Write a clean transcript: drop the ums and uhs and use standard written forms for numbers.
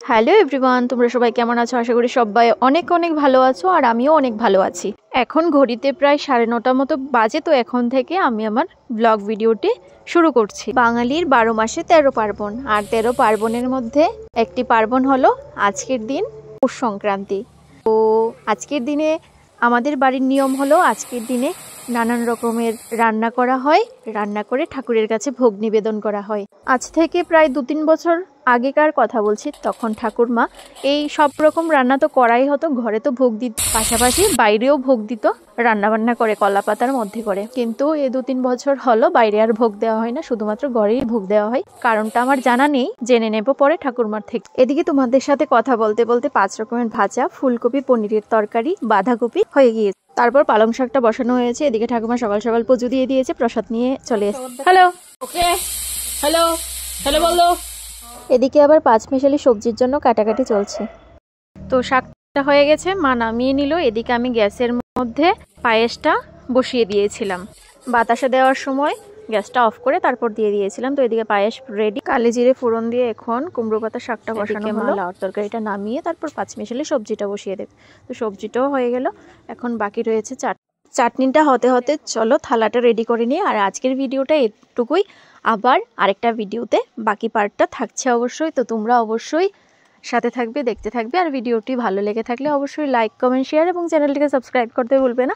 Hello everyone, তোমরা সবাই কেমন আছো? আশা করি সবাই অনেক অনেক ভালো আছো, আর আমিও অনেক ভালো আছি। এখন ঘড়িতে প্রায় 9:30 মতো বাজে, তো এখন থেকে আমি আমার ব্লগ ভিডিওটি শুরু করছি। বাঙালির 12 মাসে 13 পার্বণ, আর 13 পার্বণের মধ্যে একটি পার্বণ হলো আজকের দিন, পৌষ সংক্রান্তি। তো আজকের দিনে আমাদের বাড়ির নিয়ম হলো আজকের দিনে নানান রকমের রান্না করা হয়, রান্না করে ঠাকুরের কাছে ভোগ নিবেদন করা হয়। আজ থেকে প্রায় 2-3 বছর আগেকার কথা বলছি, তখন ঠাকুরমা এই সব রকম রান্না তো করাই হতো, ঘরে তো ভোগ দিত, পাশাপাশি বাইরেও ভোগ দিত, রান্না বান্না করে কলা পাতার মধ্যে করে। কিন্তু এই 2-3 বছর হলো বাইরে আর ভোগ দেওয়া হয় না, শুধুমাত্র ঘরেই ভোগ দেওয়া হয়। কারণটা আমার জানা নেই, জেনে নেব পরে ঠাকুরমার থেকে। এদিকে তোমাদের সাথে কথা বলতে বলতে 5 রকমের ভাজা, ফুলকপি পনিরের তরকারি, বাঁধাকপি হয়ে গিয়েছে। তারপর পালং শাকটা বসানো হয়েছে। এদিকে ঠাকুমা সকাল সকাল পুজো দিয়ে দিয়েছে, প্রসাদ নিয়ে চলে এসেছে। হ্যালো, ওকে, হ্যালো হ্যালো বলো। এদিকে আবার 5 মিশালি সবজির জন্য কাটাকাটি চলছে। তো শাকটা হয়ে গেছে, মা নামিয়ে নিল। এদিকে আমি গ্যাসের মধ্যে পায়েসটা বসিয়ে দিয়েছিলাম। বাতাসা দেওয়ার সময় গ্যাসটা অফ করে তারপর দিয়ে দিয়েছিলাম। তো এদিকে পায়েস রেডি। কালি জিরে ফোড়ন দিয়ে এখন কুমড়ো পাতা শাকটা বসানো হলো। লাউর তরকারিটা নামিয়ে তারপর 5 মিশালি সবজিটা বসিয়ে দেবে। তো সবজিটাও হয়ে গেল, এখন বাকি রয়েছে চাটনিটা হতে হতে চলো থালাটা রেডি করে নিই। আর আজকের ভিডিওটা এটুকুই, আবার আরেকটা ভিডিওতে বাকি পার্টটা থাকছে অবশ্যই। তো তোমরা অবশ্যই সাথে থাকবে, দেখতে থাকবে। আর ভিডিওটি ভালো লেগে থাকলে অবশ্যই লাইক, কমেন্ট, শেয়ার এবং চ্যানেলটিকে সাবস্ক্রাইব করতে ভুলবে না।